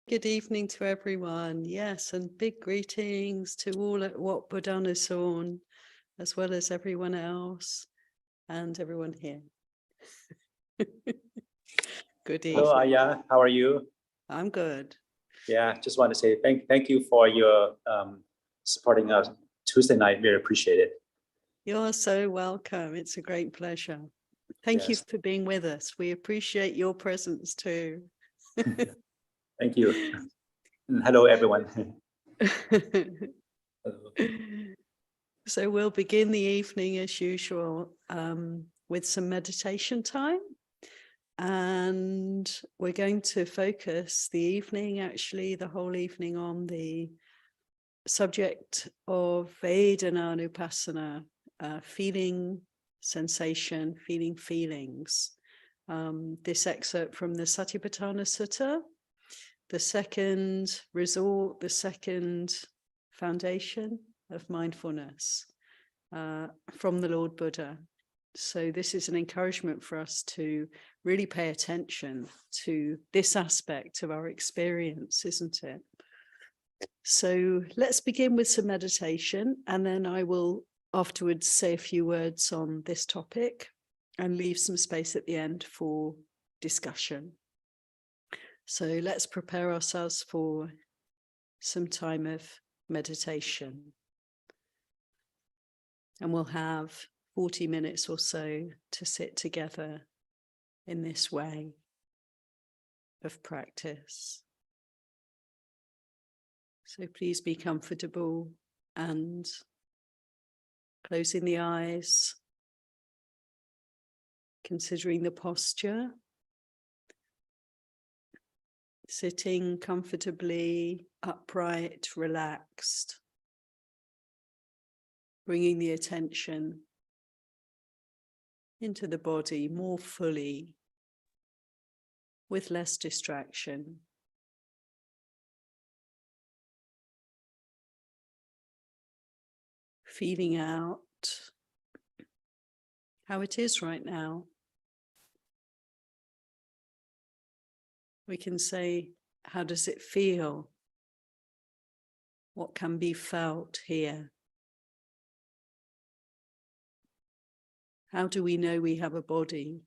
Good evening to everyone. Yes, and big greetings to all at Wat Vedananupassana, as well as everyone else and everyone here. Good evening. Hello, Aya. How are you? I'm good. Yeah, just want to say thank you for your supporting us Tuesday night. Very appreciate it. You're so welcome. It's a great pleasure. Thank you for being with us. We appreciate your presence too. Thank you. And hello, everyone. So we'll begin the evening as usual with some meditation time. And we're going to focus the evening, actually the whole evening, on the subject of Vedananupassana, feeling sensation, feeling feelings. This excerpt from the Satipatthana Sutta, the second resort, the second foundation of mindfulness from the Lord Buddha. So this is an encouragement for us to really pay attention to this aspect of our experience, isn't it? So let's begin with some meditation, and then I will afterwards say a few words on this topic and leave some space at the end for discussion. So let's prepare ourselves for some time of meditation. And we'll have 40 minutes or so to sit together in this way of practice. So please be comfortable and closing the eyes, considering the posture, sitting comfortably, upright, relaxed, bringing the attention into the body more fully, with less distraction. Feeling out how it is right now. We can say, how does it feel? What can be felt here? How do we know we have a body?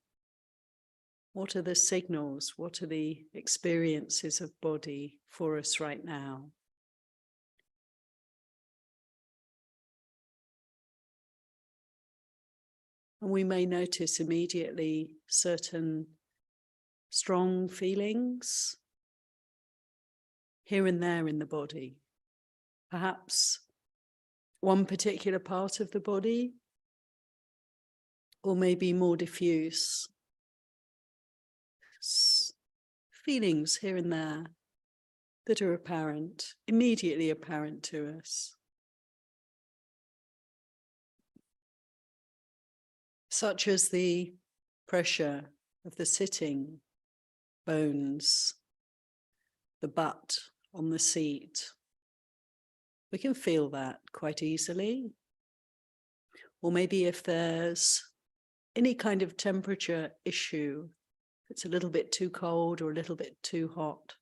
What are the signals? What are the experiences of body for us right now? And we may notice immediately certain strong feelings here and there in the body. Perhaps one particular part of the body, or maybe more diffuse feelings here and there that are apparent, immediately apparent to us. Such as the pressure of the sitting bones, the butt on the seat. We can feel that quite easily. Or maybe if there's any kind of temperature issue, it's a little bit too cold or a little bit too hot,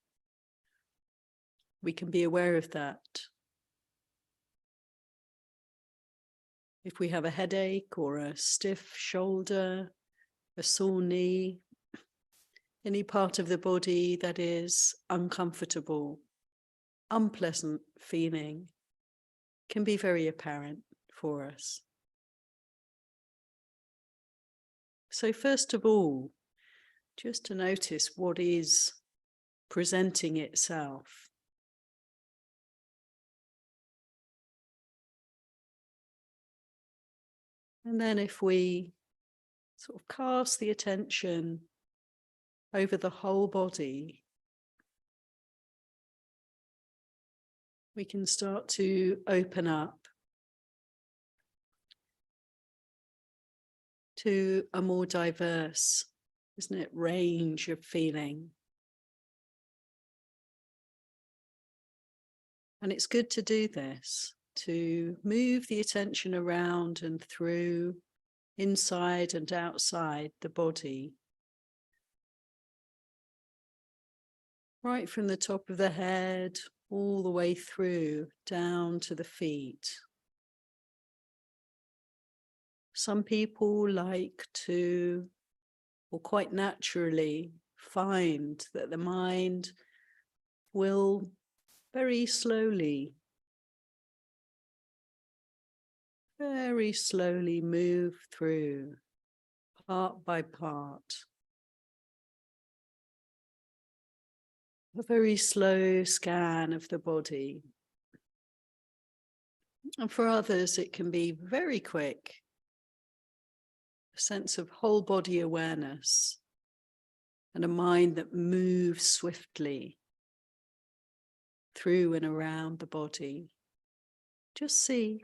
we can be aware of that. If we have a headache or a stiff shoulder, a sore knee, any part of the body that is uncomfortable, unpleasant feeling, can be very apparent for us. So first of all, just to notice what is presenting itself. And then if we sort of cast the attention over the whole body, we can start to open up to a more diverse, isn't it, range of feeling. And it's good to do this, to move the attention around and through, inside and outside the body. right from the top of the head all the way through down to the feet. Some people like to, or quite naturally, find that the mind will very slowly move through part by part. A very slow scan of the body. And for others, it can be very quick. A sense of whole body awareness and a mind that moves swiftly through and around the body. Just see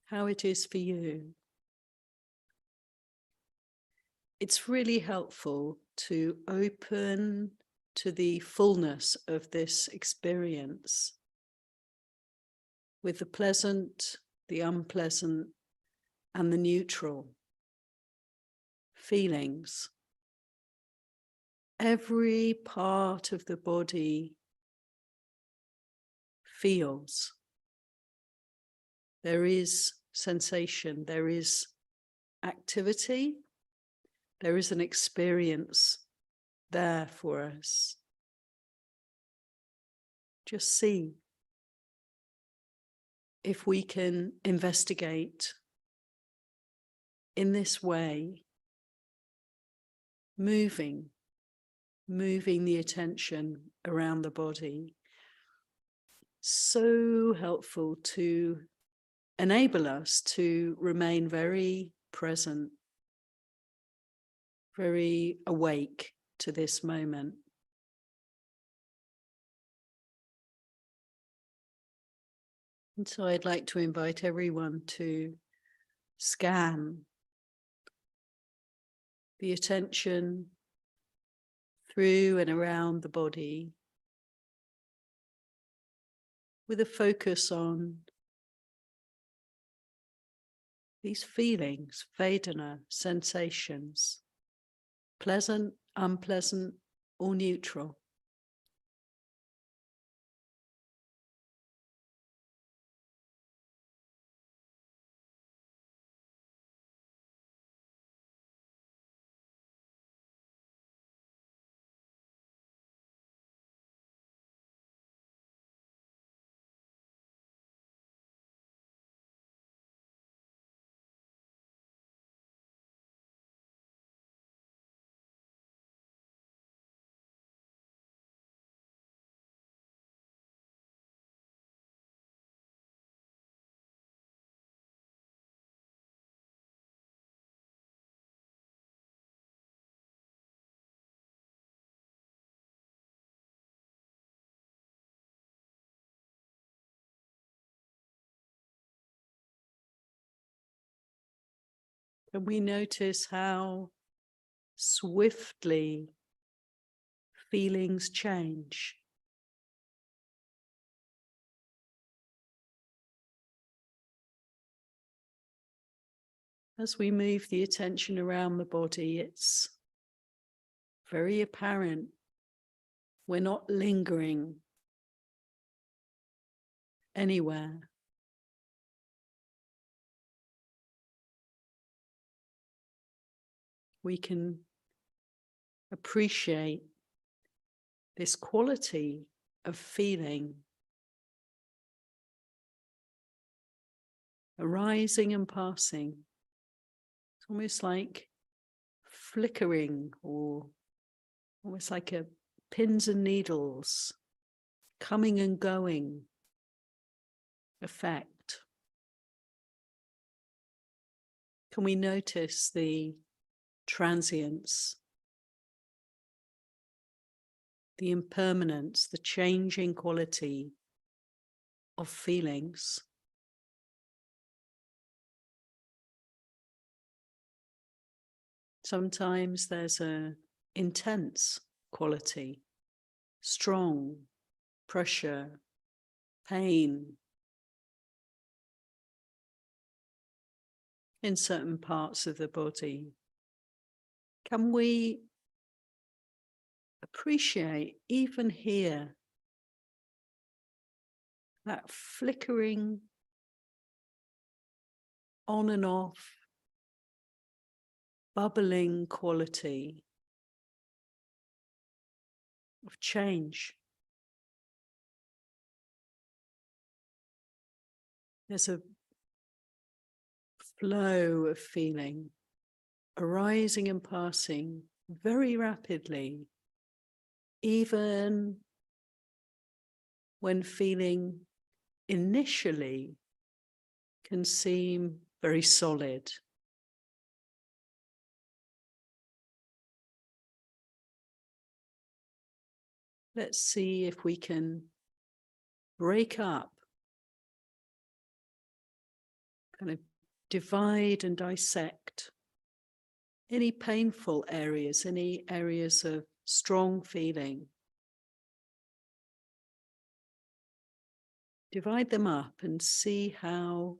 how it is for you. It's really helpful to open to the fullness of this experience with the pleasant, the unpleasant, and the neutral feelings. Every part of the body feels. There is sensation, there is activity, there is an experience there for us. Just see if we can investigate in this way, moving the attention around the body. So helpful to enable us to remain very present, very awake to this moment. And so I'd like to invite everyone to scan the attention through and around the body with a focus on these feelings, Vedana, sensations, pleasant, unpleasant, or neutral. And we notice how swiftly feelings change. As we move the attention around the body, it's very apparent we're not lingering anywhere. We can appreciate this quality of feeling arising and passing. It's almost like flickering, or almost like a pins and needles coming and going effect. Can we notice the transience, the impermanence, the changing quality of feelings? Sometimes there's an intense quality, strong pressure, pain in certain parts of the body. Can we appreciate even here that flickering on and off, bubbling quality of change. There's a flow of feeling arising and passing very rapidly, even when feeling initially can seem very solid. Let's see if we can break up, kind of divide and dissect any painful areas, any areas of strong feeling. Divide them up and see how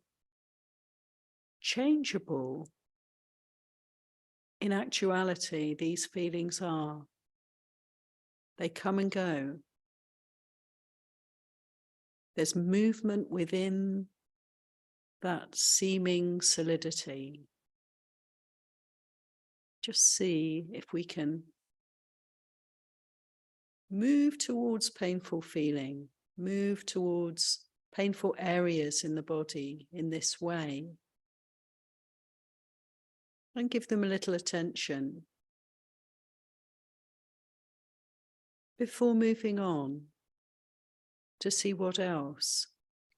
changeable in actuality these feelings are. They come and go. There's movement within that seeming solidity. Just see if we can move towards painful feeling, move towards painful areas in the body in this way, and give them a little attention before moving on to see what else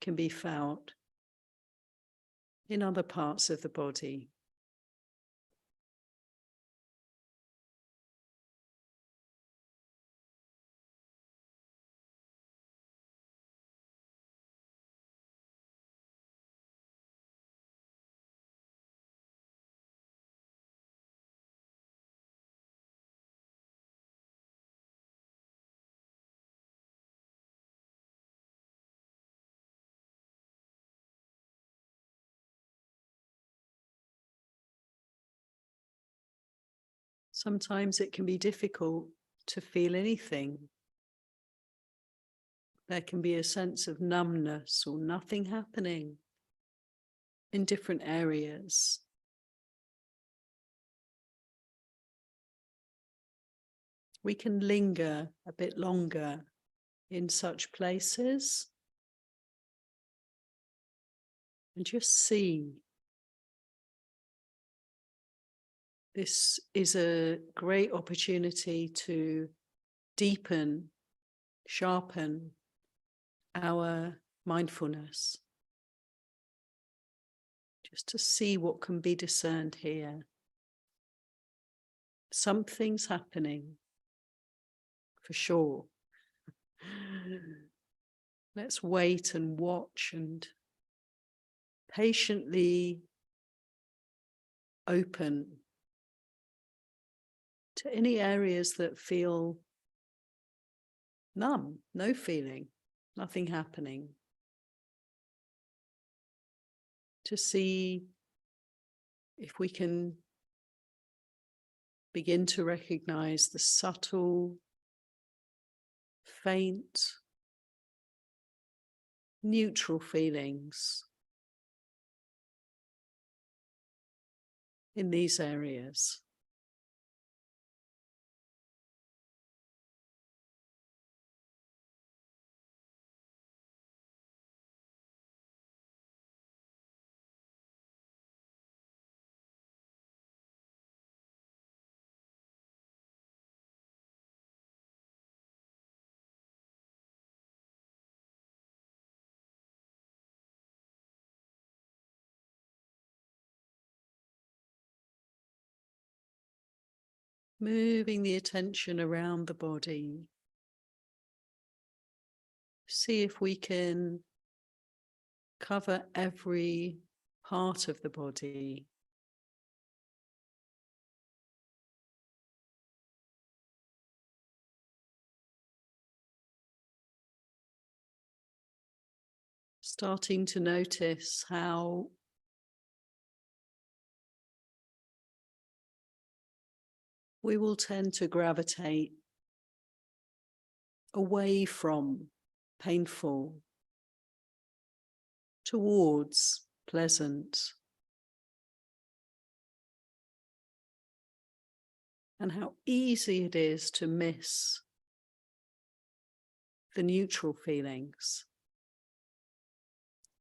can be felt in other parts of the body. Sometimes it can be difficult to feel anything. There can be a sense of numbness or nothing happening in different areas. We can linger a bit longer in such places and just see. This is a great opportunity to deepen, sharpen our mindfulness. Just to see what can be discerned here. Something's happening, for sure. Let's wait and watch and patiently open to any areas that feel numb, no feeling, nothing happening. To see if we can begin to recognize the subtle, faint, neutral feelings in these areas. Moving the attention around the body. See if we can cover every part of the body. Starting to notice how we will tend to gravitate away from painful towards pleasant, and how easy it is to miss the neutral feelings.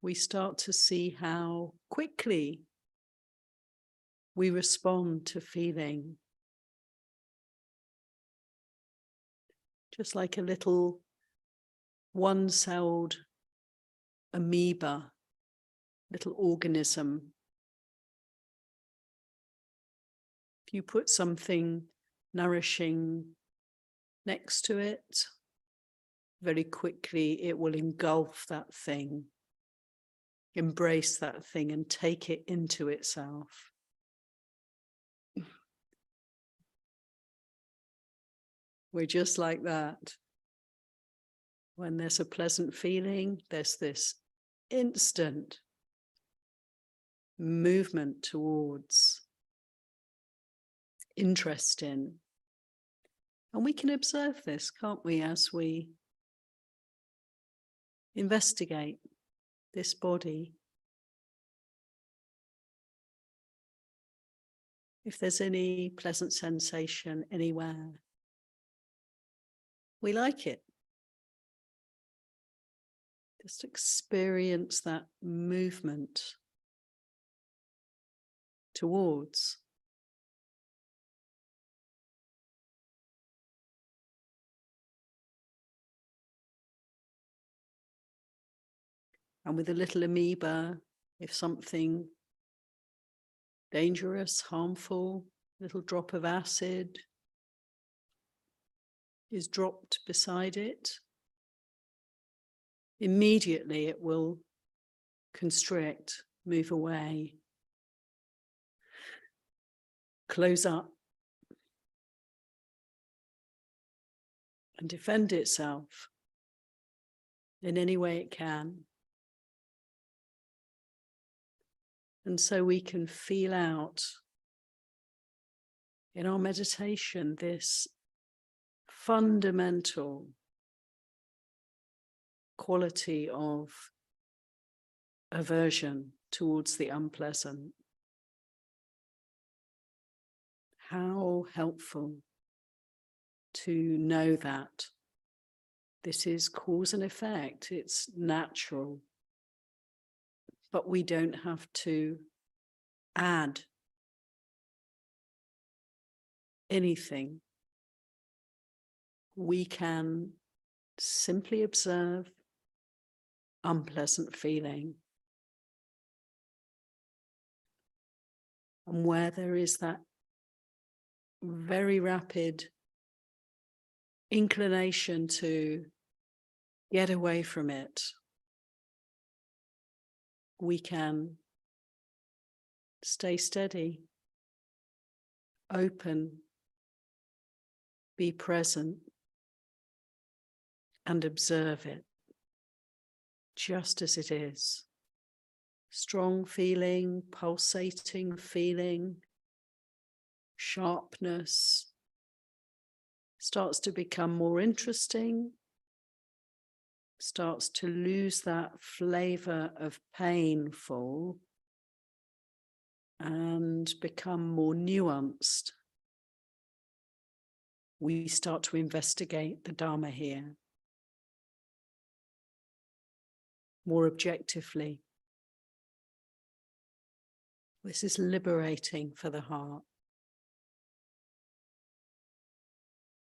We start to see how quickly we respond to feeling, just like a little one-celled amoeba, little organism. If you put something nourishing next to it, very quickly it will engulf that thing, embrace that thing and take it into itself. We're just like that. When there's a pleasant feeling, there's this instant movement towards, interest in. And we can observe this, can't we, as we investigate this body. If there's any pleasant sensation anywhere, we like it. Just experience that movement towards. And with a little amoeba, if something dangerous, harmful, little drop of acid is dropped beside it, immediately it will constrict, move away, close up, and defend itself in any way it can. And so we can feel out in our meditation this fundamental quality of aversion towards the unpleasant. How helpful to know that this is cause and effect, it's natural, but we don't have to add anything. We can simply observe unpleasant feeling. And where there is that very rapid inclination to get away from it, we can stay steady, open, be present, and observe it just as it is. Strong feeling, pulsating feeling, sharpness starts to become more interesting, starts to lose that flavor of painful and become more nuanced. We start to investigate the Dhamma here more objectively. This is liberating for the heart.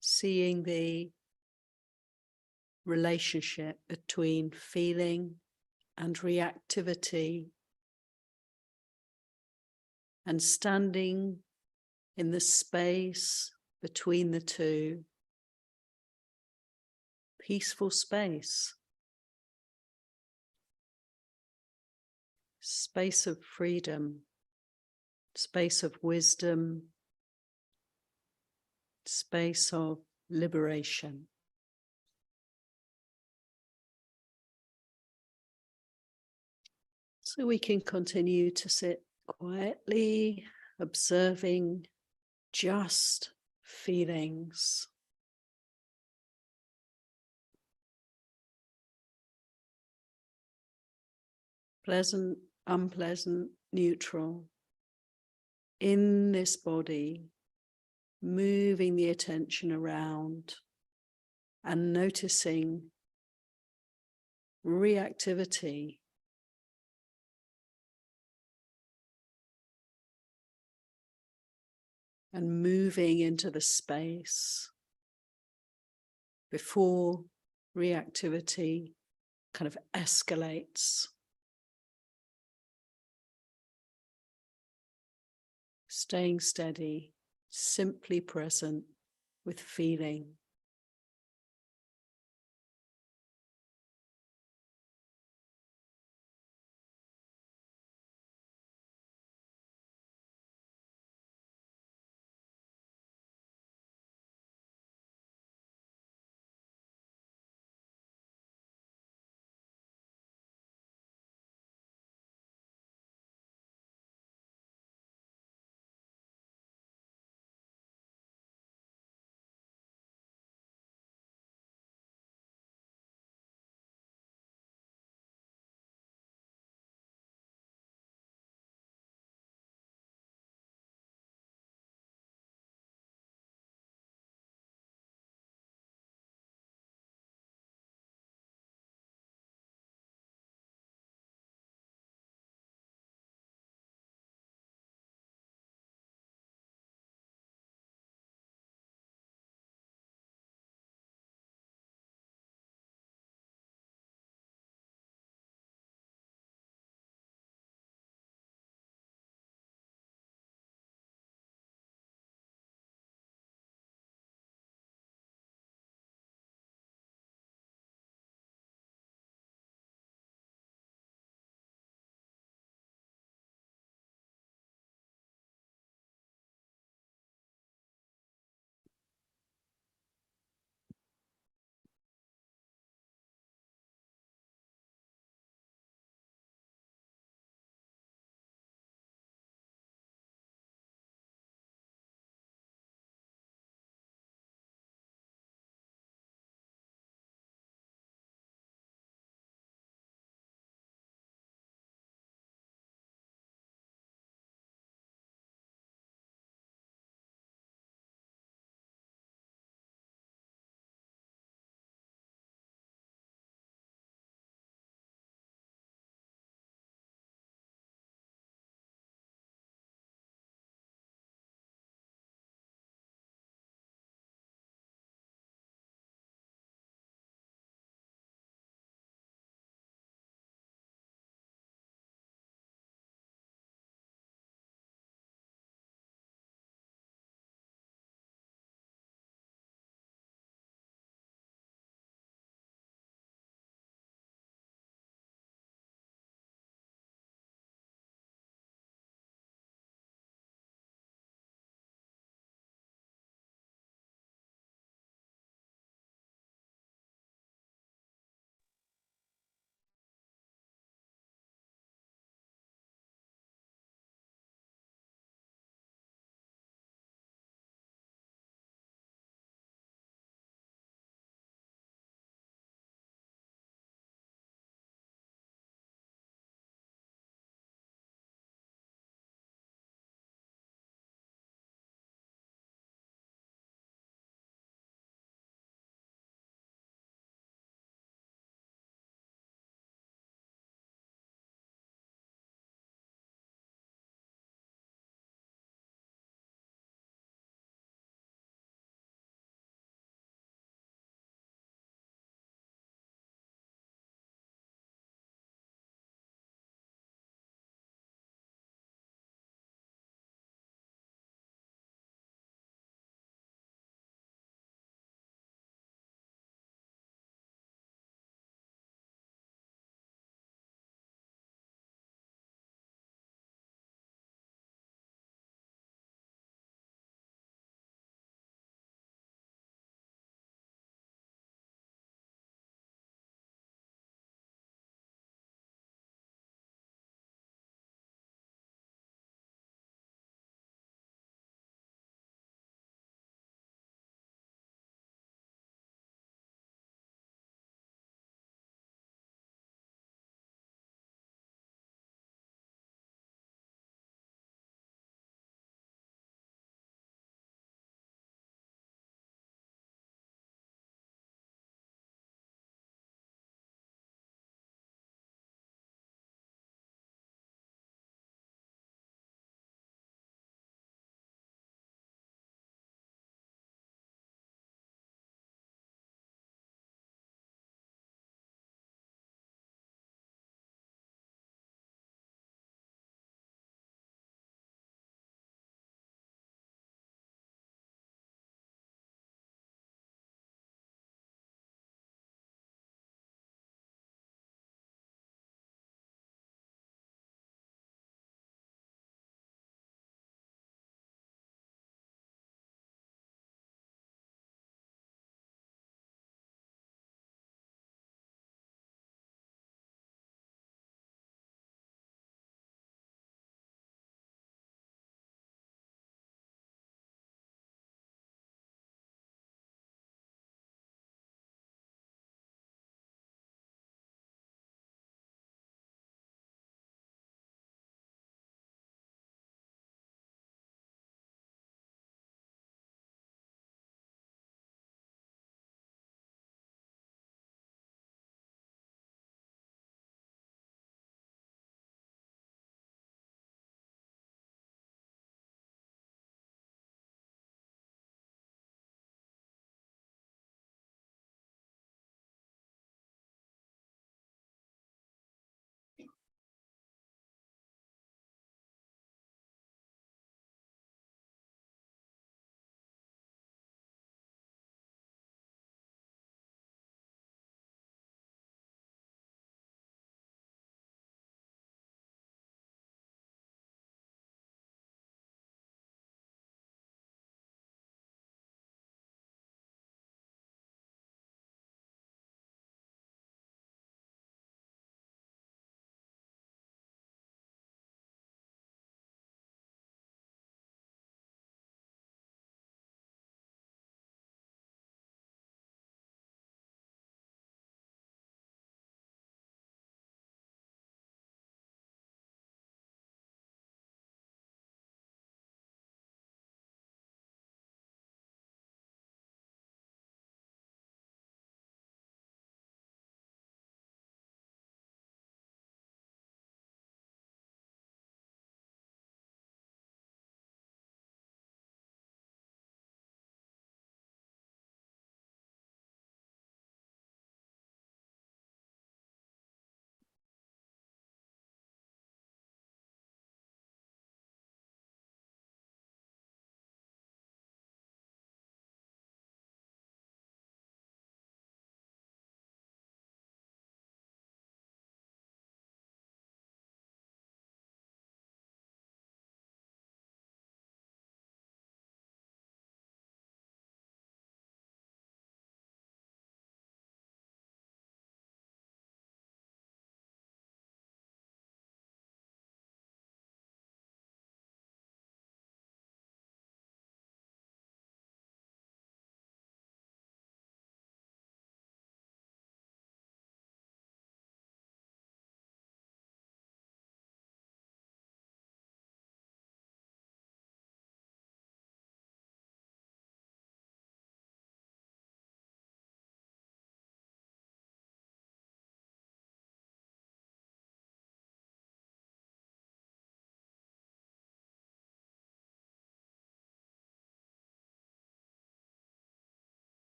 Seeing the relationship between feeling and reactivity, and standing in the space between the two, peaceful space, space of freedom, space of wisdom, space of liberation. So we can continue to sit quietly, observing just feelings. pleasant, unpleasant, neutral, in this body, moving the attention around and noticing reactivity, and moving into the space before reactivity kind of escalates. Staying steady, simply present with feeling.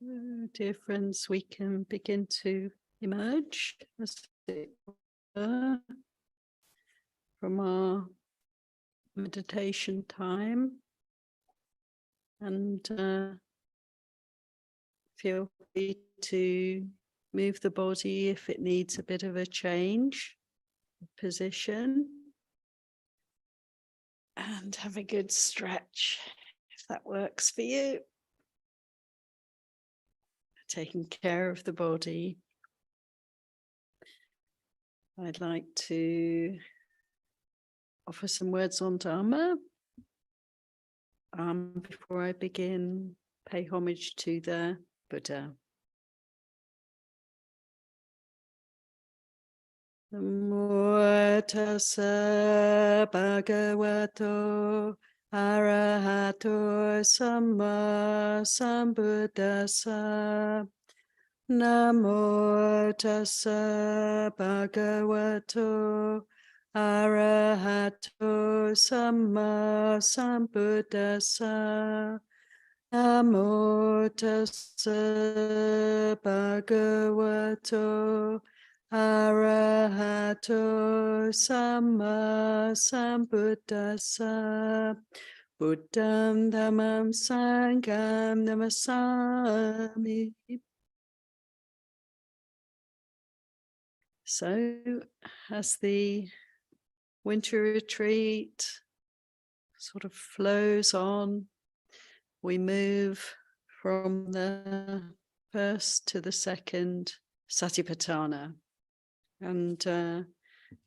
Dear friends, we can begin to emerge, as it were, from our meditation time, and feel free to move the body if it needs a bit of a change of position, and have a good stretch if that works for you. Taking care of the body. I'd like to offer some words on Dhamma. Before I begin, pay homage to the Buddha. Namo tassa bhagavato arahato samma sambuddhassa. Namo tassa bhagavato arahato samma sambuddhassa. Namo tassa bhagavato arahato samma sambuddhassa. Buddham dhammam sangham namasami. So, as the winter retreat sort of flows on, we move from the first to the second Satipatthana. And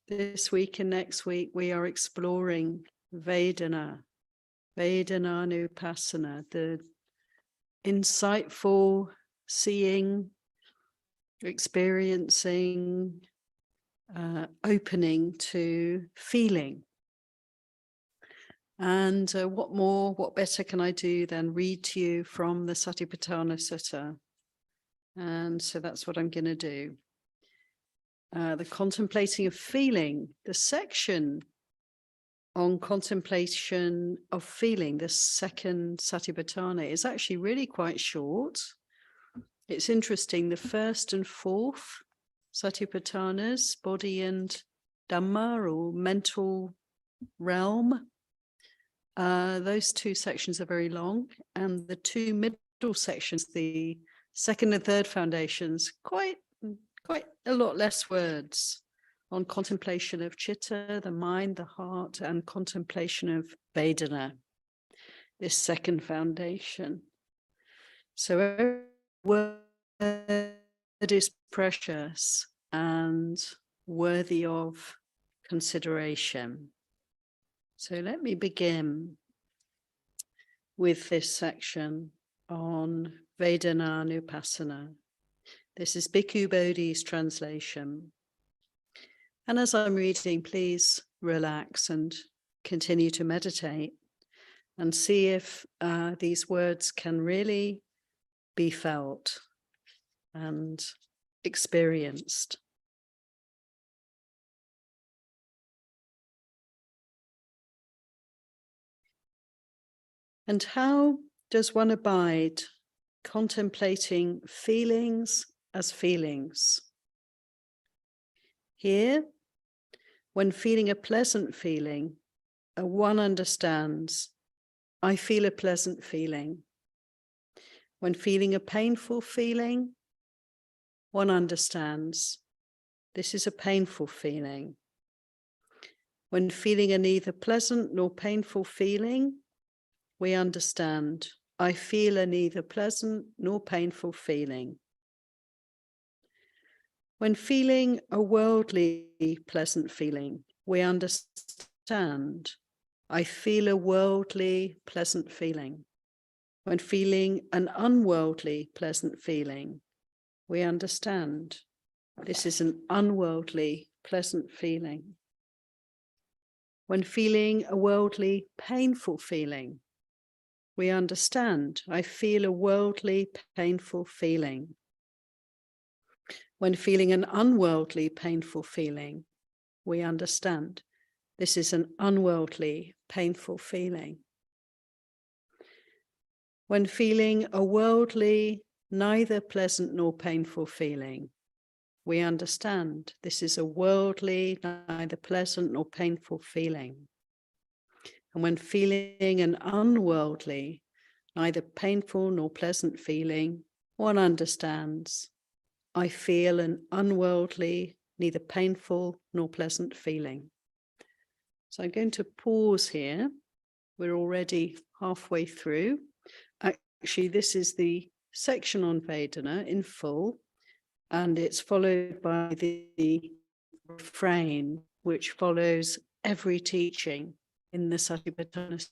this week and next week, we are exploring Vedananupassana, the insightful seeing, experiencing, opening to feeling. And what better can I do than read to you from the Satipatthana Sutta? And so that's what I'm going to do. The contemplating of feeling, the section on contemplation of feeling, the second Satipatthana, is actually really quite short. It's interesting, the first and fourth Satipatthanas, body and Dhamma, or mental realm, those two sections are very long, and the two middle sections, the second and third foundations, quite a lot less words on contemplation of chitta, the mind, the heart, and contemplation of Vedana, this second foundation. So every word is precious and worthy of consideration. So let me begin with this section on Vedananupassana. This is Bhikkhu Bodhi's translation. And as I'm reading, please relax and continue to meditate and see if these words can really be felt and experienced. And how does one abide contemplating feelings as feelings? Here, when feeling a pleasant feeling, one understands, I feel a pleasant feeling. When feeling a painful feeling, one understands, this is a painful feeling. When feeling a neither pleasant nor painful feeling, we understand, I feel a neither pleasant nor painful feeling. When feeling a worldly pleasant feeling, we understand, I feel a worldly pleasant feeling. When feeling an unworldly pleasant feeling, we understand, this is an unworldly pleasant feeling. When feeling a worldly painful feeling, we understand, I feel a worldly painful feeling. When feeling an unworldly painful feeling, we understand, this is an unworldly painful feeling. When feeling a worldly neither pleasant nor painful feeling. We understand this is a worldly, neither pleasant nor painful feeling. And when feeling an unworldly, neither painful nor pleasant feeling, one understands, I feel an unworldly, neither painful nor pleasant feeling. So I'm going to pause here. We're already halfway through. Actually, this is the section on Vedana in full, and it's followed by the refrain, which follows every teaching in the Satipatthana.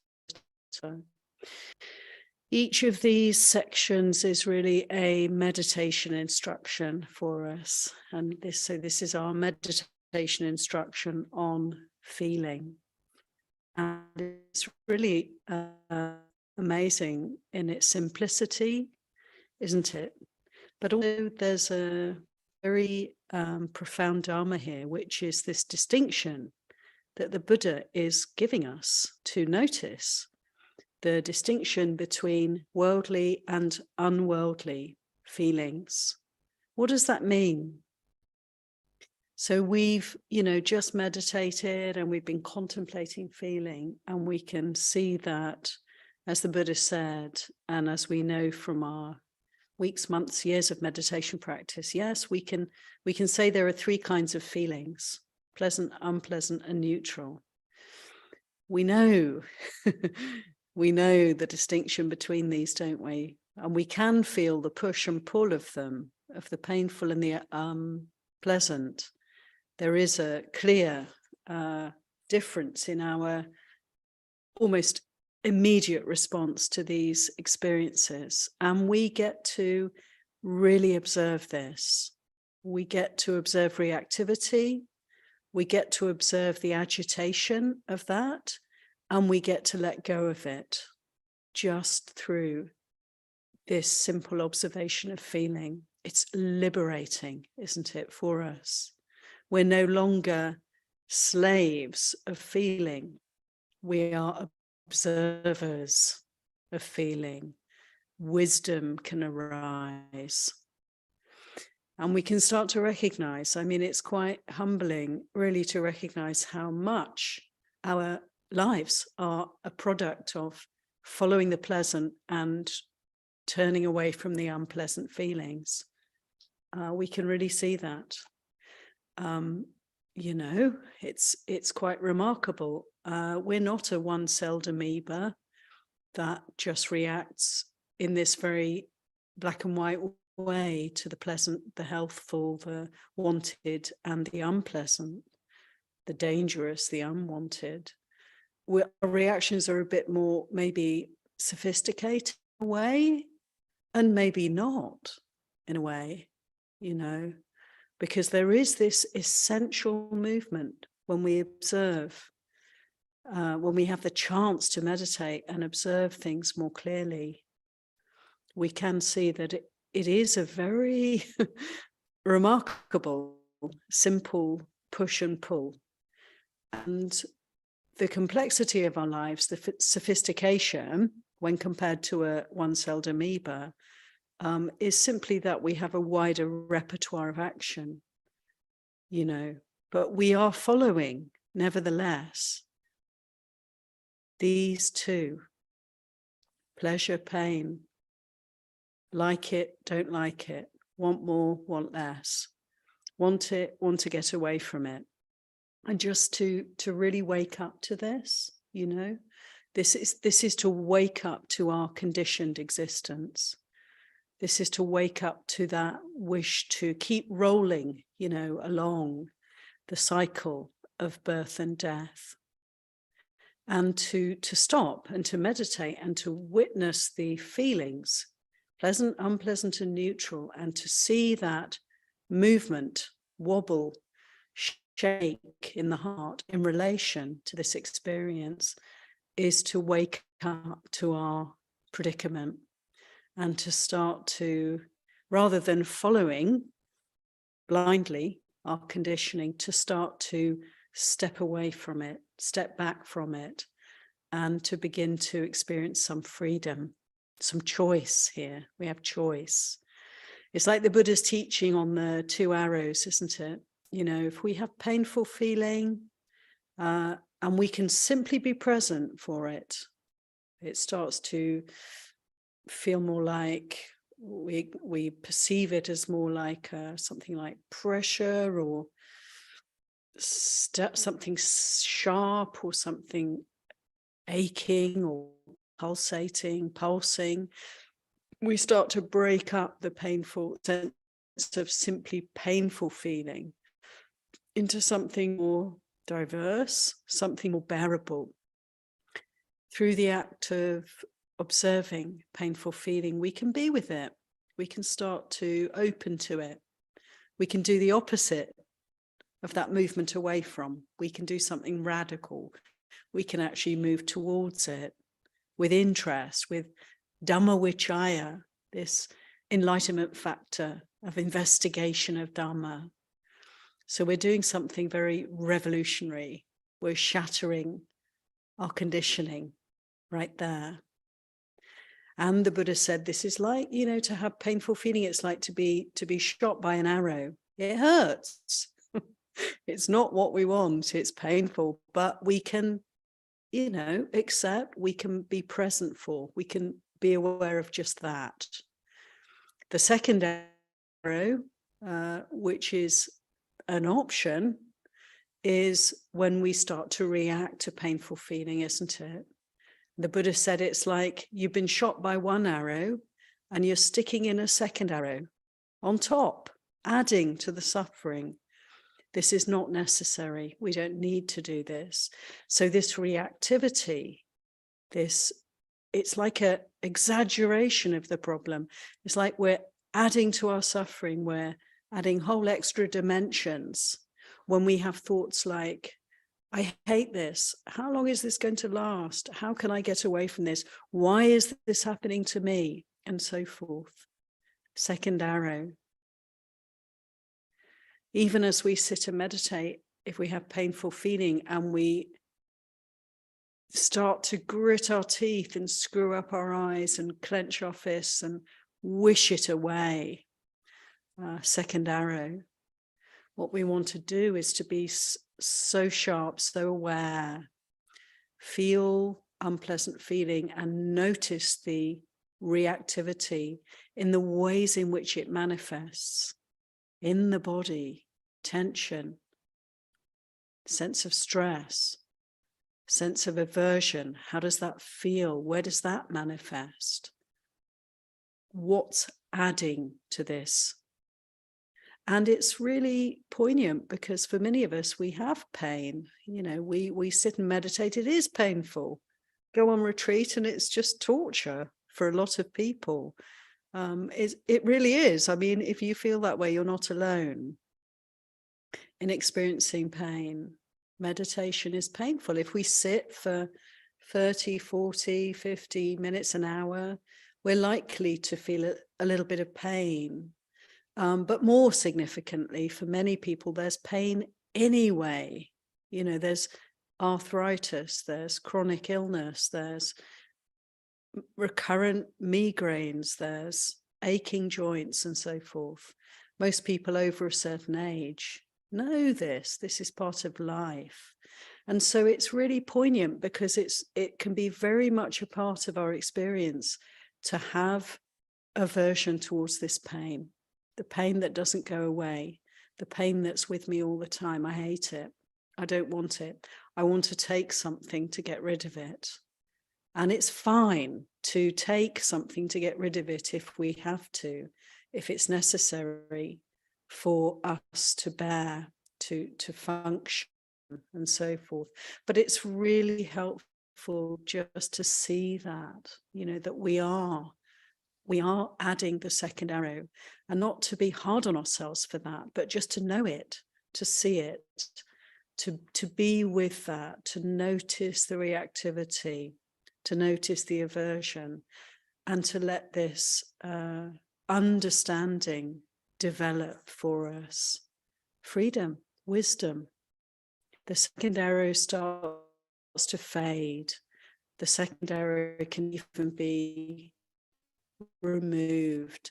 Each of these sections is really a meditation instruction for us. And this is our meditation instruction on feeling. And it's really amazing in its simplicity, isn't it? But also there's a very profound Dhamma here, which is this distinction that the Buddha is giving us to notice, the distinction between worldly and unworldly feelings. What does that mean? So we've, just meditated and we've been contemplating feeling, and we can see that, as the Buddha said, and as we know from our weeks, months, years of meditation practice, yes, we can say there are three kinds of feelings: pleasant, unpleasant, and neutral. We know we know the distinction between these, don't we? And we can feel the push and pull of them, of the painful and the pleasant. There is a clear difference in our almost immediate response to these experiences. And we get to really observe this. We get to observe reactivity. We get to observe the agitation of that. And we get to let go of it just through this simple observation of feeling. It's liberating, isn't it, for us? We're no longer slaves of feeling. We are observers of feeling. Wisdom can arise. And we can start to recognize, it's quite humbling, really, to recognize how much our lives are a product of following the pleasant and turning away from the unpleasant feelings. We can really see that. It's quite remarkable. We're not a one-celled amoeba that just reacts in this very black and white way to the pleasant, the healthful, the wanted, and the unpleasant, the dangerous, the unwanted. Our reactions are a bit more maybe sophisticated in a way, and maybe not in a way, because there is this essential movement when we observe, when we have the chance to meditate and observe things more clearly. We can see that it is a very remarkable, simple push and pull. And the complexity of our lives, the sophistication, when compared to a one-celled amoeba, is simply that we have a wider repertoire of action, but we are following, nevertheless, these two: pleasure, pain, like it, don't like it, want more, want less, want it, want to get away from it. And just to really wake up to this, this is to wake up to our conditioned existence. This is to wake up to that wish to keep rolling, along the cycle of birth and death. And to stop and to meditate and to witness the feelings, pleasant, unpleasant, and neutral, and to see that movement, wobble, shake in the heart in relation to this experience, is to wake up to our predicament and to start to, rather than following blindly our conditioning, to start to step away from it, step back from it, and to begin to experience some freedom, some choice here. We have choice. It's like the Buddha's teaching on the 2 arrows, isn't it? You know, if we have painful feeling and we can simply be present for it, it starts to feel more like we perceive it as more like something like pressure or something sharp or something aching or pulsing. We start to break up the painful sense of simply painful feeling into something more diverse, something more bearable. Through the act of observing painful feeling, we can be with it. We can start to open to it. We can do the opposite of that movement away from. We can do something radical. We can actually move towards it with interest, with Dhamma vichaya, this enlightenment factor of investigation of Dhamma. So we're doing something very revolutionary. We're shattering our conditioning right there. And the Buddha said, this is like, you know, to have painful feeling. It's like to be shot by an arrow. It hurts. It's not what we want. It's painful, but we can, you know, accept, we can be present for, we can be aware of just that. The second arrow, which is an option, is when we start to react to painful feeling, isn't it? The Buddha said it's like you've been shot by one arrow and you're sticking in a second arrow on top, adding to the suffering. This is not necessary. We don't need to do this. So this reactivity, it's like an exaggeration of the problem. It's like we're adding to our suffering. We're adding whole extra dimensions when we have thoughts like, I hate this. How long is this going to last? How can I get away from this? Why is this happening to me? And so forth. Second arrow. Even as we sit and meditate, if we have painful feeling and we start to grit our teeth and screw up our eyes and clench our fists and wish it away, second arrow. What we want to do is to be so sharp, so aware, feel unpleasant feeling and notice the reactivity in the ways in which it manifests in the body, tension, sense of stress, sense of aversion. How does that feel? Where does that manifest? What's adding to this? And it's really poignant because for many of us, we have pain. You know, we sit and meditate. It is painful. Go on retreat and it's just torture for a lot of people. It really is. I mean, if you feel that way, you're not alone in experiencing pain. Meditation is painful. If we sit for 30, 40, 50 minutes, an hour, we're likely to feel a little bit of pain. But more significantly, for many people, there's pain anyway. You know, there's arthritis, there's chronic illness, there's recurrent migraines, there's aching joints and so forth. Most people over a certain age know this. This is part of life. And so it's really poignant because it can be very much a part of our experience to have aversion towards this pain. The pain that doesn't go away, the pain that's with me all the time. I hate it. I don't want it. I want to take something to get rid of it. And it's fine to take something to get rid of it if we have to, if it's necessary for us to bear, to function and so forth. But it's really helpful just to see that, you know, that we are adding the second arrow, and not to be hard on ourselves for that, but just to know it, to see it, to be with that, to notice the reactivity, to notice the aversion, and to let this understanding develop for us. Freedom, wisdom. The second arrow starts to fade. The second arrow can even be removed.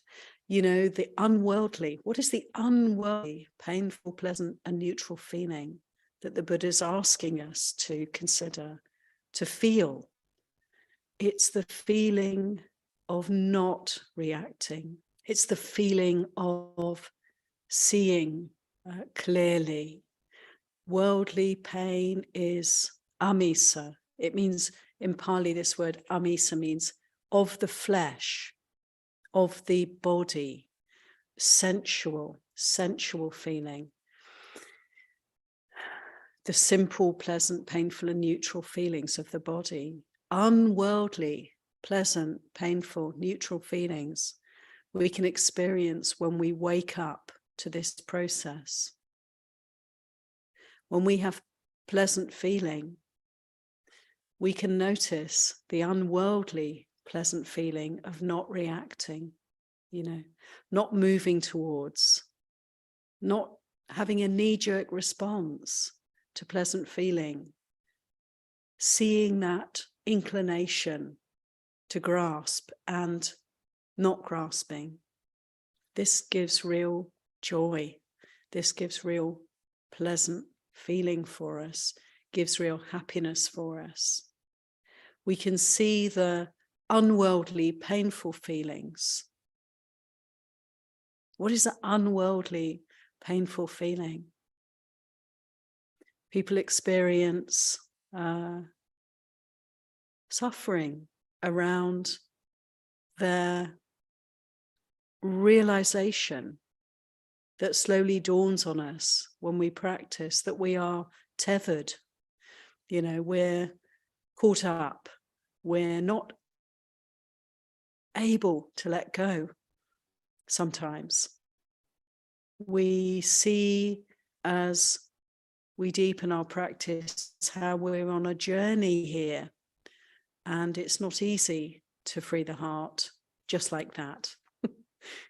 You know, the unworldly. What is the unworldly, painful, pleasant, and neutral feeling that the Buddha is asking us to consider, to feel? It's the feeling of not reacting. It's the feeling of seeing clearly. Worldly pain is amisa. It means, in Pali, this word amisa means of the flesh, of the body, sensual feeling. The simple, pleasant, painful, and neutral feelings of the body. Unworldly, pleasant, painful, neutral feelings we can experience when we wake up to this process. When we have pleasant feeling, we can notice the unworldly, pleasant feeling of not reacting, you know, not moving towards, not having a knee-jerk response to pleasant feeling, seeing that inclination to grasp and not grasping. This gives real joy. This gives real pleasant feeling for us, gives real happiness for us. We can see the unworldly, painful feelings. What is the unworldly, painful feeling? People experience suffering around their realization that slowly dawns on us when we practice, that we are tethered. You know, we're caught up. We're not able to let go sometimes. We see, as we deepen our practice, how we're on a journey here, and it's not easy to free the heart just like that.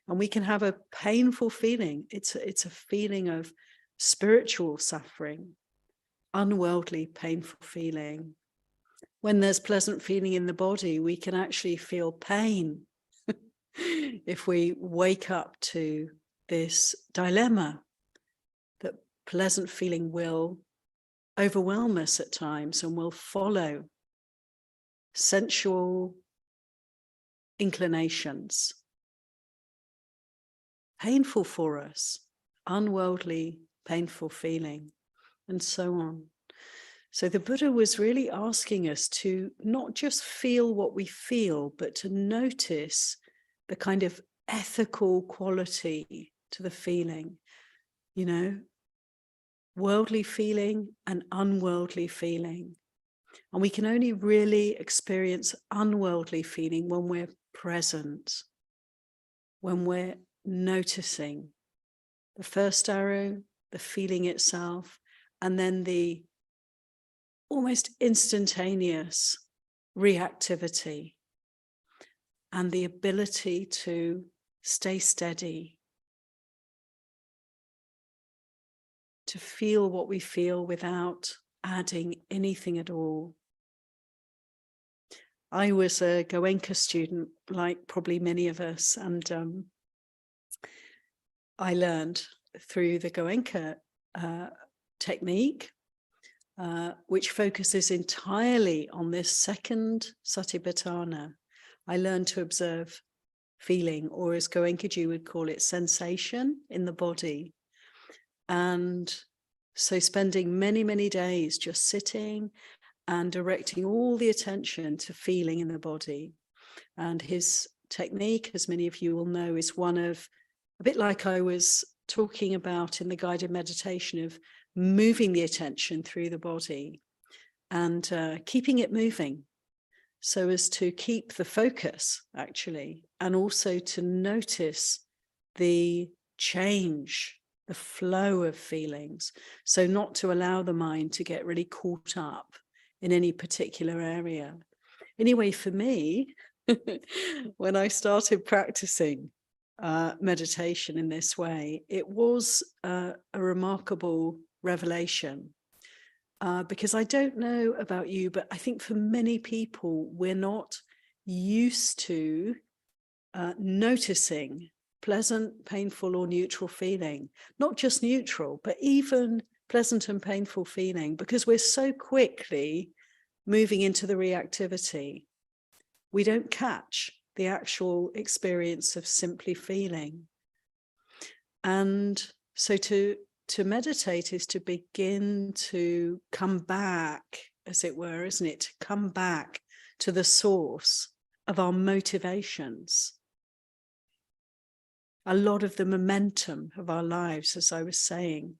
And we can have a painful feeling. It's a feeling of spiritual suffering, unworldly, painful feeling. When there's pleasant feeling in the body, we can actually feel pain if we wake up to this dilemma that pleasant feeling will overwhelm us at times and will follow sensual inclinations. Painful for us, unworldly, painful feeling, and so on. So the Buddha was really asking us to not just feel what we feel, but to notice the kind of ethical quality to the feeling, you know, worldly feeling and unworldly feeling. And we can only really experience unworldly feeling when we're present, when we're noticing the first arrow, the feeling itself, and then the almost instantaneous reactivity and the ability to stay steady, to feel what we feel without adding anything at all. I was a Goenka student, like probably many of us, and I learned through the Goenka technique, which focuses entirely on this second satipatthana. I learned to observe feeling, or as Goenkaji would call it, sensation in the body. And so spending many, many days just sitting and directing all the attention to feeling in the body. And his technique, as many of you will know, is one of, a bit like I was talking about in the guided meditation, of moving the attention through the body and keeping it moving so as to keep the focus, actually, and also to notice the change, the flow of feelings, so not to allow the mind to get really caught up in any particular area. Anyway, for me, when I started practicing meditation in this way, it was a remarkable revelation, because I don't know about you, but I think for many people, we're not used to noticing pleasant, painful, or neutral feeling. Not just neutral, but even pleasant and painful feeling, because we're so quickly moving into the reactivity. We don't catch the actual experience of simply feeling. And so to meditate is to begin to come back, as it were, isn't it? To come back to the source of our motivations. A lot of the momentum of our lives, as I was saying,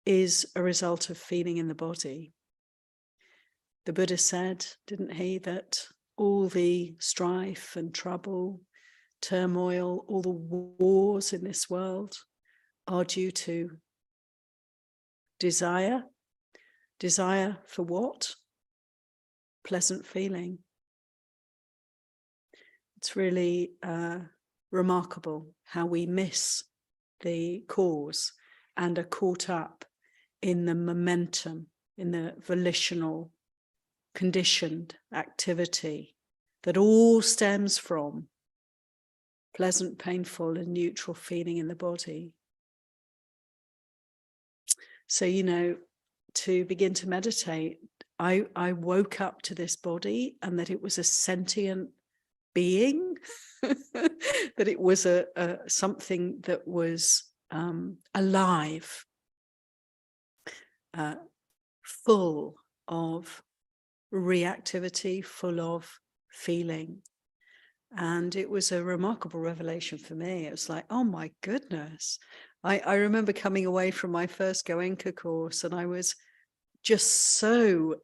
is a result of feeling in the body. The Buddha said, didn't he, that all the strife and trouble, turmoil, all the wars in this world are due to desire. Desire for what? Pleasant feeling. It's really remarkable how we miss the cause and are caught up in the momentum, in the volitional, conditioned activity that all stems from pleasant, painful, and neutral feeling in the body. So, you know, to begin to meditate, I woke up to this body and that it was a sentient being, that it was a something that was alive, full of reactivity, full of feeling. And it was a remarkable revelation for me. It was like, oh my goodness. I remember coming away from my first Goenka course and I was just so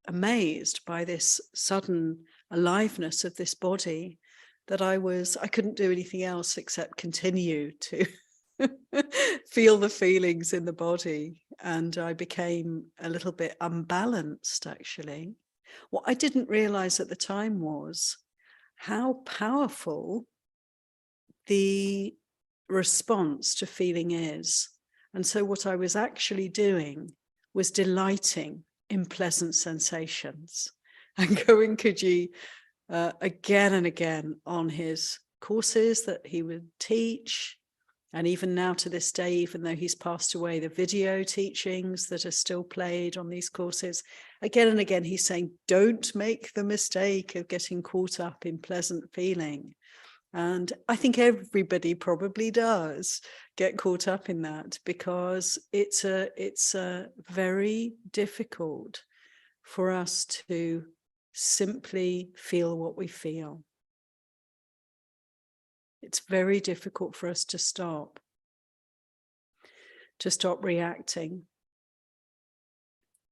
amazed by this sudden aliveness of this body that I couldn't do anything else except continue to feel the feelings in the body. And I became a little bit unbalanced, actually. What I didn't realize at the time was how powerful the response to feeling is. And so what I was actually doing was delighting in pleasant sensations. And Goenkaji, again and again on his courses that he would teach, and even now to this day, even though he's passed away, the video teachings that are still played on these courses, again and again, he's saying, don't make the mistake of getting caught up in pleasant feeling. And I think everybody probably does get caught up in that, because it's a very difficult for us to simply feel what we feel. It's very difficult for us to stop reacting,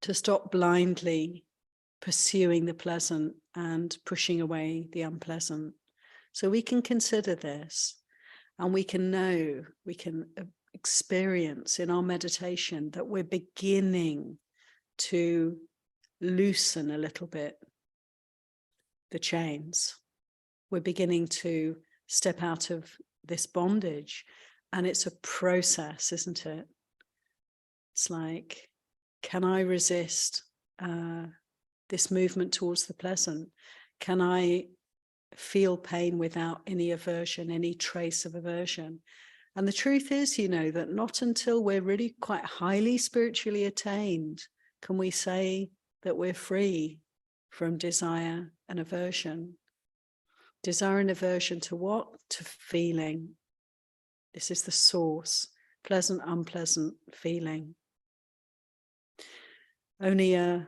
to stop blindly pursuing the pleasant and pushing away the unpleasant. So we can consider this, and we can know, we can experience in our meditation that we're beginning to loosen a little bit the chains. We're beginning to step out of this bondage, and it's a process, isn't it? It's like, can I resist this movement towards the pleasant? Can I feel pain without any aversion, any trace of aversion? And the truth is, you know, that not until we're really quite highly spiritually attained can we say that we're free from desire and aversion. Desire and aversion to what? To feeling. This is the source, pleasant, unpleasant feeling. Only a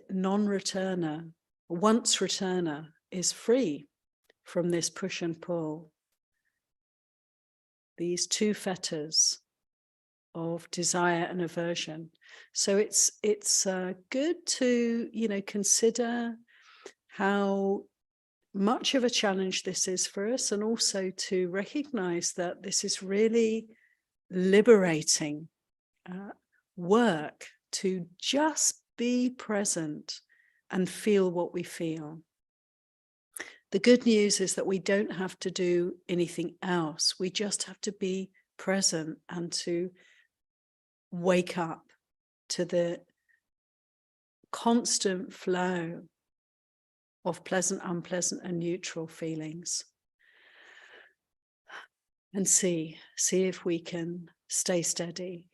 non-returner, once returner, is free from this push and pull, these two fetters of desire and aversion. So it's good to, you know, consider how much of a challenge this is for us, and also to recognize that this is really liberating work to just be present and feel what we feel. The good news is that we don't have to do anything else. We just have to be present and to wake up to the constant flow of pleasant, unpleasant, and neutral feelings. and see if we can stay steady.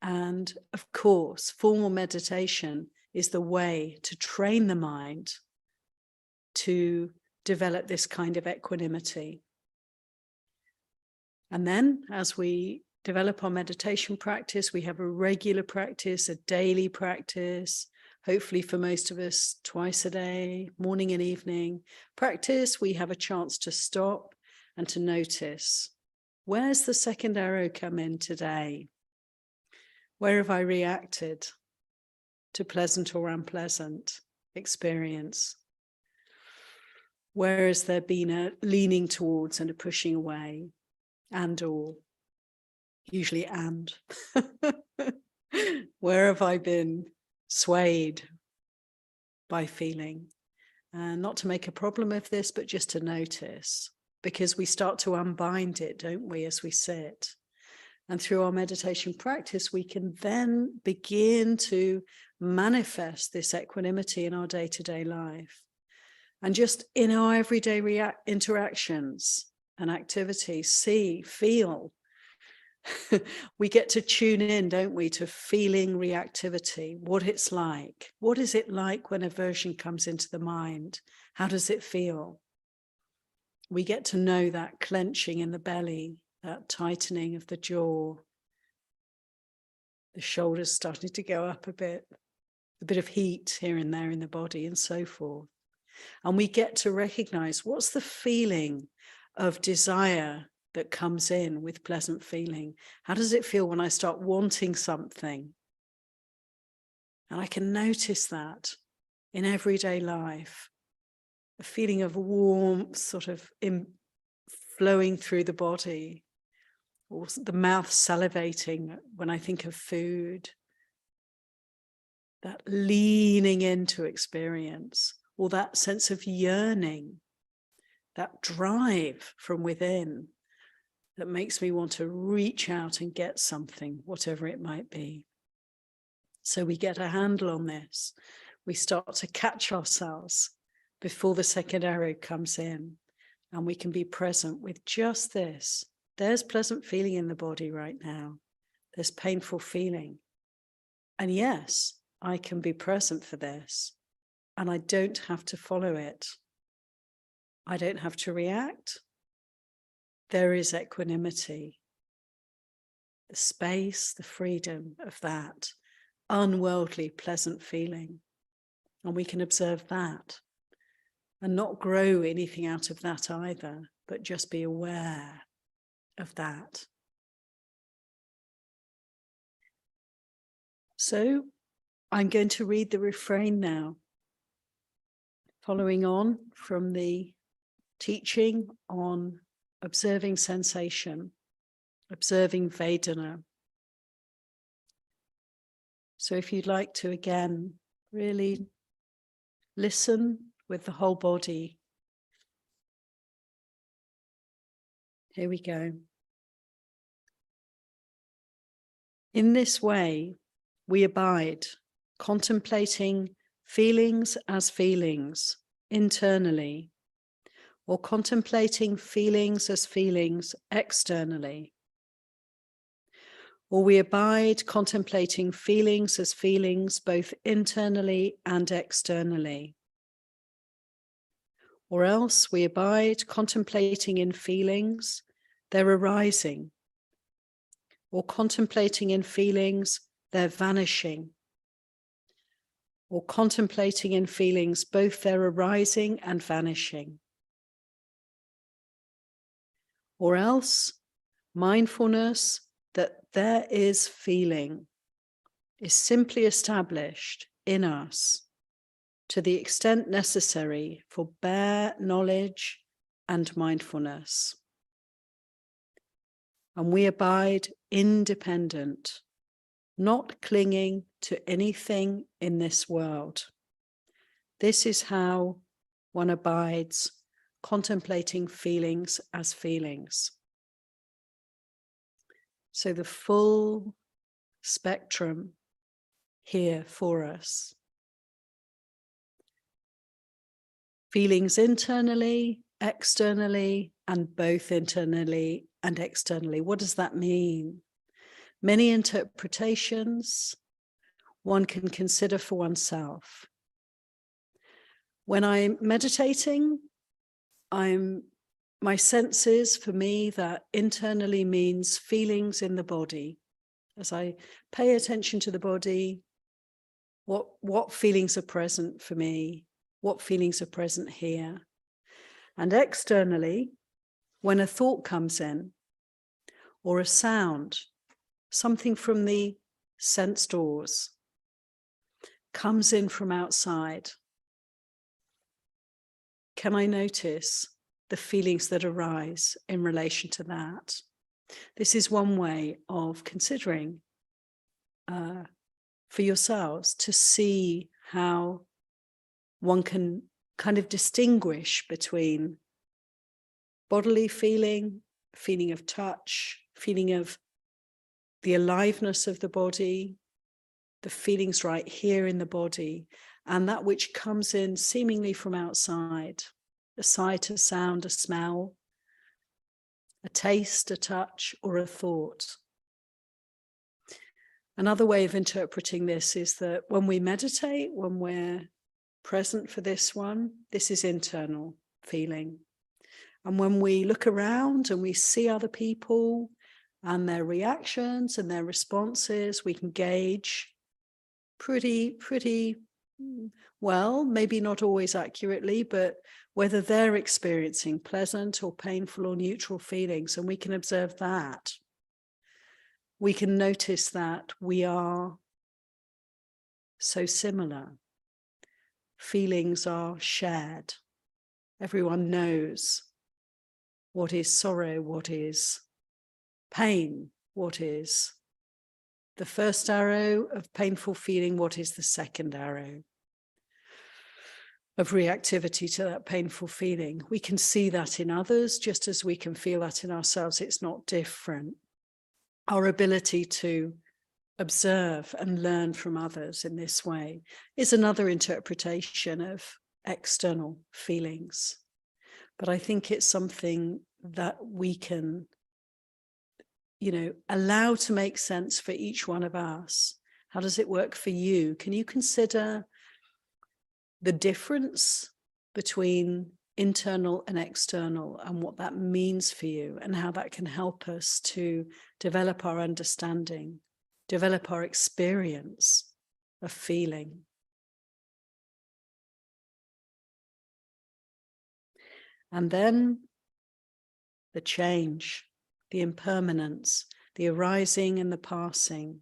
And of course, formal meditation is the way to train the mind to develop this kind of equanimity. And then as we develop our meditation practice, we have a regular practice, a daily practice, hopefully for most of us twice a day, morning and evening practice. We have a chance to stop and to notice, where's the second arrow come in today? Where have I reacted to pleasant or unpleasant experience? Where has there been a leaning towards and a pushing away? And or, usually and. Where have I been swayed by feeling? Not to make a problem of this, but just to notice, because we start to unbind it, don't we, as we sit. And through our meditation practice, we can then begin to manifest this equanimity in our day-to-day life. And just in our everyday interactions and activities, see, feel. We get to tune in, don't we, to feeling reactivity, what it's like. What is it like when aversion comes into the mind? How does it feel? We get to know that clenching in the belly, that tightening of the jaw, the shoulders starting to go up a bit of heat here and there in the body, and so forth. And we get to recognize, what's the feeling of desire that comes in with pleasant feeling? How does it feel when I start wanting something? And I can notice that in everyday life, a feeling of warmth sort of flowing through the body, or the mouth salivating when I think of food, that leaning into experience, or that sense of yearning, that drive from within that makes me want to reach out and get something, whatever it might be. So we get a handle on this. We start to catch ourselves before the second arrow comes in, and we can be present with just this. There's pleasant feeling in the body right now. There's painful feeling. And yes, I can be present for this, and I don't have to follow it. I don't have to react. There is equanimity, the space, the freedom of that unworldly, pleasant feeling. And we can observe that and not grow anything out of that either, but just be aware of that. So I'm going to read the refrain now, following on from the teaching on observing sensation, observing Vedana. So if you'd like to, again, really listen with the whole body. Here we go. In this way, we abide, contemplating feelings as feelings internally, or contemplating feelings as feelings externally. Or we abide contemplating feelings as feelings both internally and externally. Or else we abide contemplating in feelings their arising, or contemplating in feelings their vanishing, or contemplating in feelings both their arising and vanishing. Or else mindfulness that there is feeling is simply established in us to the extent necessary for bare knowledge and mindfulness. And we abide independent, not clinging to anything in this world. This is how one abides, contemplating feelings as feelings. So the full spectrum here for us. Feelings internally externally and both internally and externally. What does that mean? Many interpretations one can consider for oneself. When I'm meditating, my sense is for me that internally means feelings in the body. As I pay attention to the body, what feelings are present for me? What feelings are present here? And externally, when a thought comes in, or a sound, something from the sense doors comes in from outside, can I notice the feelings that arise in relation to that? This is one way of considering for yourselves to see how one can kind of distinguish between bodily feeling, feeling of touch, feeling of the aliveness of the body, the feelings right here in the body, and that which comes in seemingly from outside, a sight, a sound, a smell, a taste, a touch, or a thought. Another way of interpreting this is that when we meditate, when we're present for this one, this is internal feeling. And when we look around and we see other people and their reactions and their responses, we can gauge pretty well, maybe not always accurately, but whether they're experiencing pleasant or painful or neutral feelings, and we can observe that. We can notice that we are so similar. Feelings are shared. Everyone knows what is sorrow, what is pain, what is the first arrow of painful feeling, what is the second arrow of reactivity to that painful feeling. We can see that in others just as we can feel that in ourselves. It's not different. Our ability to observe and learn from others in this way is another interpretation of external feelings. But I think it's something that we can, allow to make sense for each one of us. How does it work for you? Can you consider the difference between internal and external and what that means for you, and how that can help us to develop our understanding, develop our experience of feeling? And then the change, the impermanence, the arising and the passing.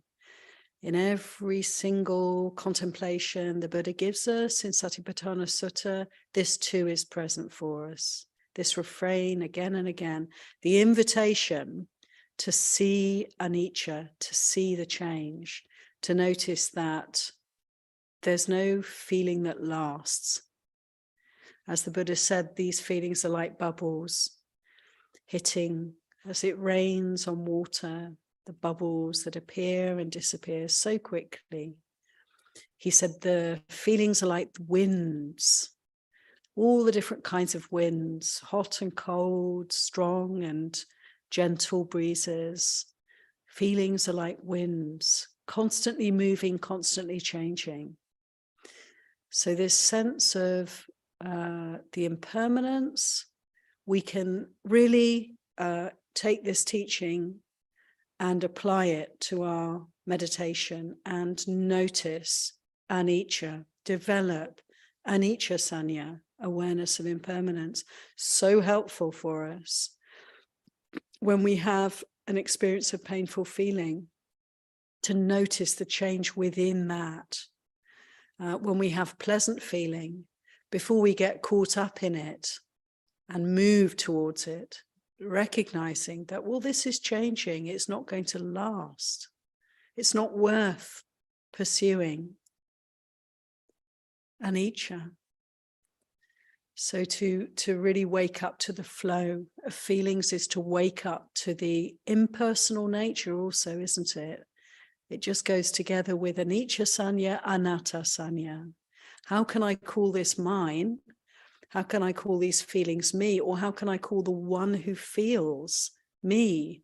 In every single contemplation the Buddha gives us in Satipatthana Sutta, this too is present for us. This refrain again and again, the invitation to see anicca, to see the change, to notice that there's no feeling that lasts. As the Buddha said, these feelings are like bubbles hitting as it rains on water, the bubbles that appear and disappear so quickly. He said the feelings are like winds, all the different kinds of winds, hot and cold, strong and gentle breezes. Feelings are like winds, constantly moving, constantly changing. So this sense of the impermanence, we can really take this teaching and apply it to our meditation and notice anicca, develop anicca sanya, awareness of impermanence. So helpful for us when we have an experience of painful feeling, to notice the change within that. When we have pleasant feeling, before we get caught up in it and move towards it, recognizing that, well, this is changing, it's not going to last, it's not worth pursuing anicca. So to really wake up to the flow of feelings is to wake up to the impersonal nature also, isn't it? It just goes together with anicca sanya, anatta sanya. How can I call this mine? How can I call these feelings me? Or how can I call the one who feels me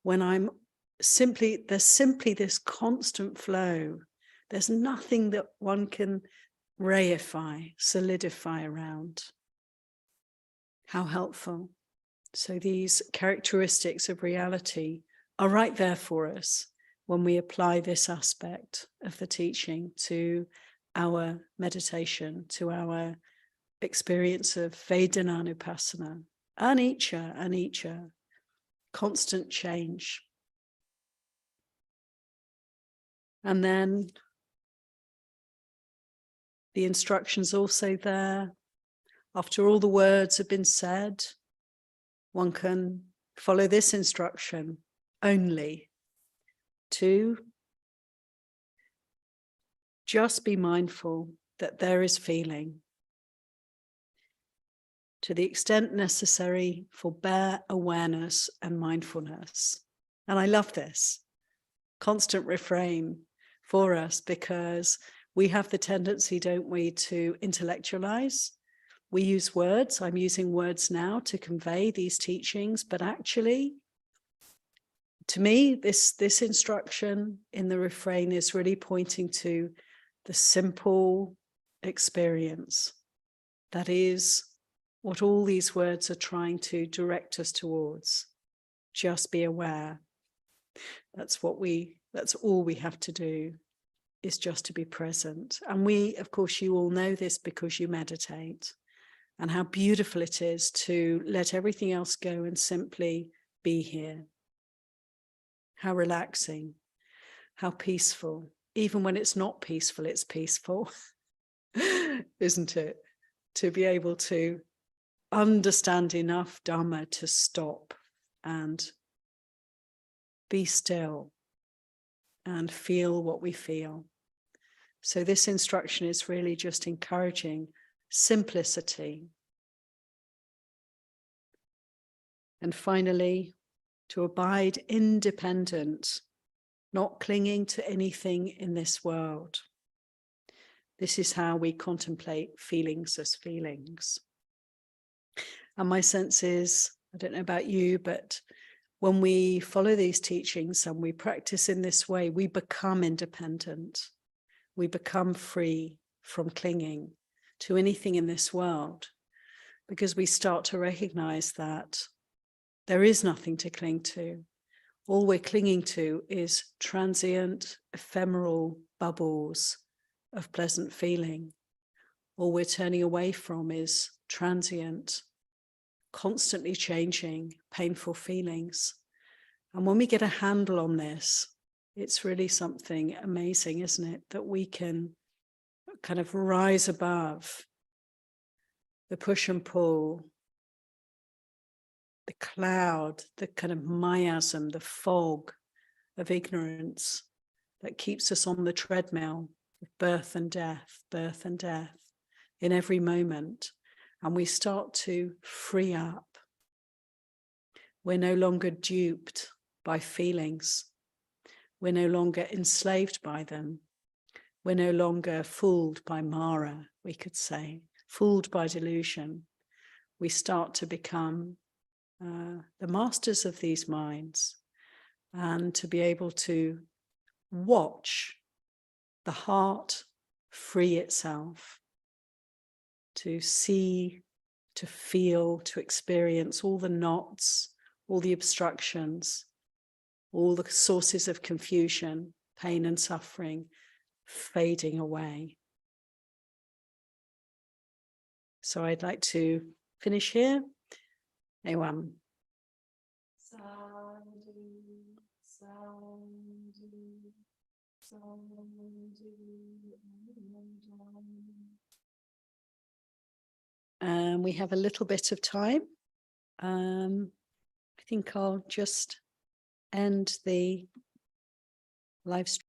when there's simply this constant flow. There's nothing that one can reify, solidify around. How helpful. So these characteristics of reality are right there for us when we apply this aspect of the teaching to our meditation, to our experience of Vedananupassana, anicca, constant change. And then the instructions also there. After all the words have been said, one can follow this instruction only to just be mindful that there is feeling. To the extent necessary for bare awareness and mindfulness. And I love this constant refrain for us, because we have the tendency, don't we, to intellectualize. We use words. I'm using words now to convey these teachings, but actually, to me, this instruction in the refrain is really pointing to the simple experience. That is what all these words are trying to direct us towards. Just be aware. That's all we have to do, is just to be present. And we, of course, you all know this because you meditate, and how beautiful it is to let everything else go and simply be here. How relaxing, how peaceful. Even when it's not peaceful, it's peaceful, isn't it? To be able to understand enough Dhamma to stop and be still and feel what we feel. So this instruction is really just encouraging simplicity. And finally, to abide independent, not clinging to anything in this world. This is how we contemplate feelings as feelings. And my sense is, I don't know about you, but when we follow these teachings and we practice in this way, we become independent. We become free from clinging to anything in this world, because we start to recognize that there is nothing to cling to. All we're clinging to is transient, ephemeral bubbles of pleasant feeling. All we're turning away from is transient, constantly changing, painful feelings. And when we get a handle on this, it's really something amazing, isn't it? That we can kind of rise above the push and pull, the cloud, the kind of miasm, the fog of ignorance that keeps us on the treadmill of birth and death in every moment. And we start to free up. We're no longer duped by feelings. We're no longer enslaved by them. We're no longer fooled by Mara, we could say, fooled by delusion. We start to become the masters of these minds, and to be able to watch the heart free itself, to see, to feel, to experience all the knots, all the obstructions, all the sources of confusion, pain and suffering fading away. So I'd like to finish here. Anyone? We have a little bit of time. I think I'll just end the live stream.